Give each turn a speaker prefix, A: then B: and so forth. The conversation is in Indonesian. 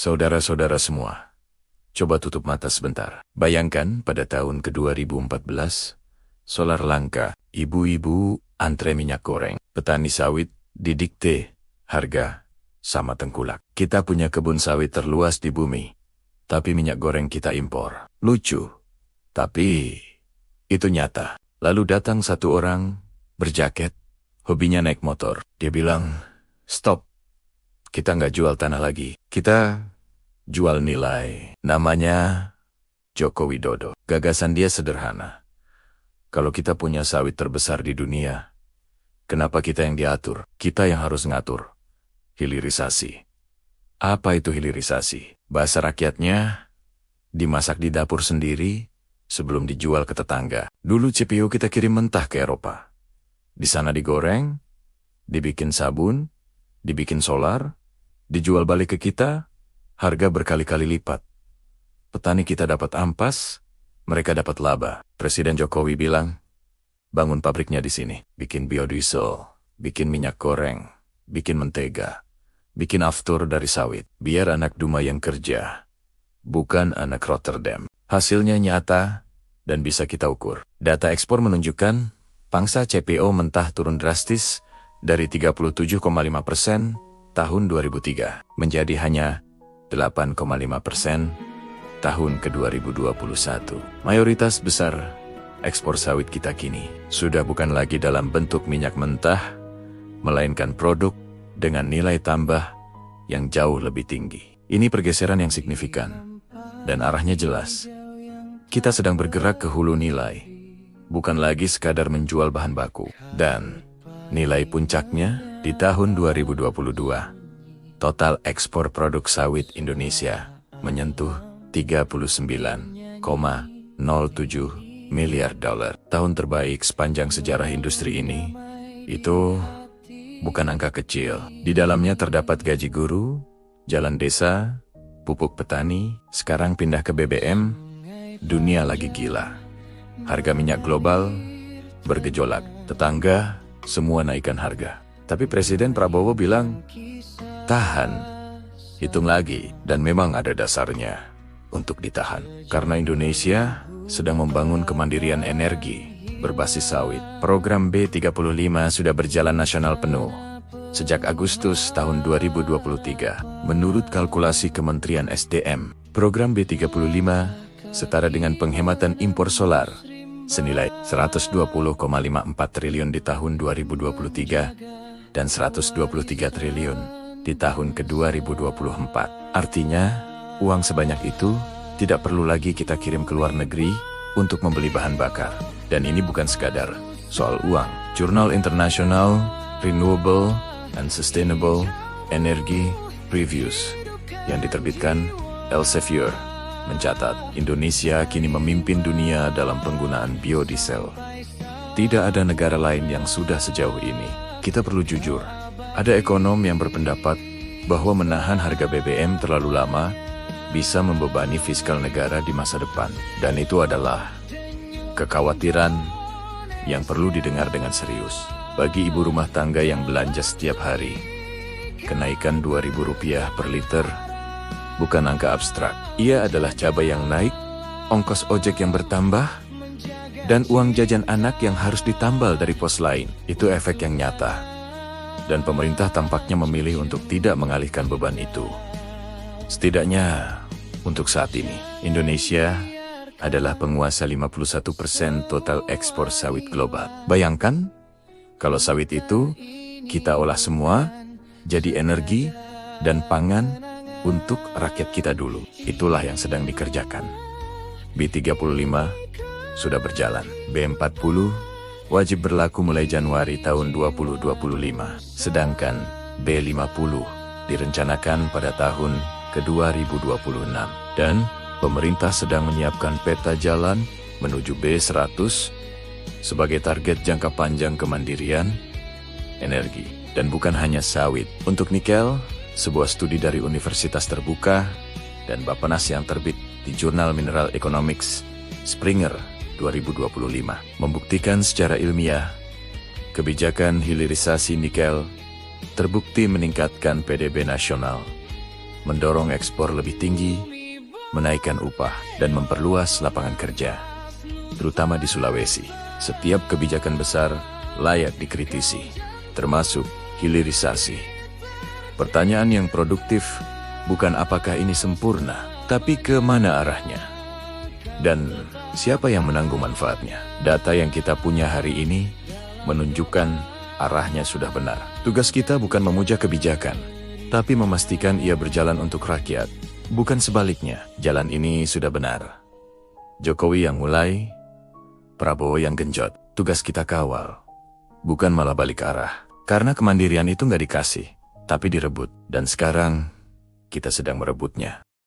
A: Saudara-saudara semua, coba tutup mata sebentar. Bayangkan pada tahun ke-2014, solar langka, ibu-ibu antre minyak goreng, petani sawit didikte harga sama tengkulak. Kita punya kebun sawit terluas di bumi, tapi minyak goreng kita impor. Lucu, tapi itu nyata. Lalu datang satu orang berjaket, hobinya naik motor. Dia bilang, stop, kita nggak jual tanah lagi. Kita jual nilai. Namanya Joko Widodo. Gagasan dia sederhana. Kalau kita punya sawit terbesar di dunia, kenapa kita yang diatur? Kita yang harus ngatur. Hilirisasi. Apa itu hilirisasi? Bahasa rakyatnya, dimasak di dapur sendiri sebelum dijual ke tetangga. Dulu CPU kita kirim mentah ke Eropa. Di sana digoreng, dibikin sabun, dibikin solar, dijual balik ke kita, harga berkali-kali lipat. Petani kita dapat ampas, mereka dapat laba. Presiden Jokowi bilang, bangun pabriknya di sini. Bikin biodiesel, bikin minyak goreng, bikin mentega, bikin aftur dari sawit. Biar anak Duma yang kerja, bukan anak Rotterdam. Hasilnya nyata dan bisa kita ukur. Data ekspor menunjukkan pangsa CPO mentah turun drastis dari 37,5% tahun 2003 menjadi hanya 8,5% tahun ke-2021. Mayoritas besar ekspor sawit kita kini sudah bukan lagi dalam bentuk minyak mentah, melainkan produk dengan nilai tambah yang jauh lebih tinggi. Ini pergeseran yang signifikan dan arahnya jelas. Kita sedang bergerak ke hulu nilai, bukan lagi sekadar menjual bahan baku. Dan nilai puncaknya di tahun 2022, total ekspor produk sawit Indonesia menyentuh 39,07 miliar dolar. Tahun terbaik sepanjang sejarah industri ini. Itu bukan angka kecil. Di dalamnya terdapat gaji guru, jalan desa, pupuk petani, sekarang pindah ke BBM. Dunia lagi gila. Harga minyak global bergejolak. Tetangga semua naikkan harga. Tapi Presiden Prabowo bilang, tahan, hitung lagi. Dan memang ada dasarnya untuk ditahan. Karena Indonesia sedang membangun kemandirian energi berbasis sawit. Program B35 sudah berjalan nasional penuh sejak Agustus tahun 2023. Menurut kalkulasi Kementerian SDM, program B35 setara dengan penghematan impor solar senilai 120,54 triliun di tahun 2023 dan 123 triliun di tahun ke-2024. Artinya, uang sebanyak itu tidak perlu lagi kita kirim ke luar negeri untuk membeli bahan bakar. Dan ini bukan sekadar soal uang. Jurnal International Renewable and Sustainable Energy Reviews yang diterbitkan Elsevier mencatat Indonesia kini memimpin dunia dalam penggunaan biodiesel. Tidak ada negara lain yang sudah sejauh ini. Kita perlu jujur. Ada ekonom yang berpendapat bahwa menahan harga BBM terlalu lama bisa membebani fiskal negara di masa depan. Dan itu adalah kekhawatiran yang perlu didengar dengan serius. Bagi ibu rumah tangga yang belanja setiap hari, kenaikan Rp2.000 per liter bukan angka abstrak. Ia adalah cabai yang naik, ongkos ojek yang bertambah, dan uang jajan anak yang harus ditambal dari pos lain. Itu efek yang nyata. Dan pemerintah tampaknya memilih untuk tidak mengalihkan beban itu. Setidaknya untuk saat ini, Indonesia adalah penguasa 51% total ekspor sawit global. Bayangkan, kalau sawit itu kita olah semua jadi energi dan pangan untuk rakyat kita dulu. Itulah yang sedang dikerjakan. B35 sudah berjalan. B40 wajib berlaku mulai Januari tahun 2025. Sedangkan B50 direncanakan pada tahun ke-2026. Dan pemerintah sedang menyiapkan peta jalan menuju B100 sebagai target jangka panjang kemandirian energi. Dan bukan hanya sawit. Untuk nikel, sebuah studi dari Universitas Terbuka dan Bappenas yang terbit di Jurnal Mineral Economics Springer 2025 membuktikan secara ilmiah kebijakan hilirisasi nikel terbukti meningkatkan PDB nasional mendorong ekspor lebih tinggi, menaikkan upah, dan memperluas lapangan kerja, terutama di Sulawesi. Setiap kebijakan besar layak dikritisi, termasuk hilirisasi. Pertanyaan yang produktif bukan apakah ini sempurna, tapi ke mana arahnya. Dan siapa yang menanggung manfaatnya? Data yang kita punya hari ini menunjukkan arahnya sudah benar. Tugas kita bukan memuja kebijakan, tapi memastikan ia berjalan untuk rakyat. Bukan sebaliknya, jalan ini sudah benar. Jokowi yang mulai, Prabowo yang genjot. Tugas kita kawal, bukan malah balik arah. Karena kemandirian itu nggak dikasih, tapi direbut. Dan sekarang, kita sedang merebutnya.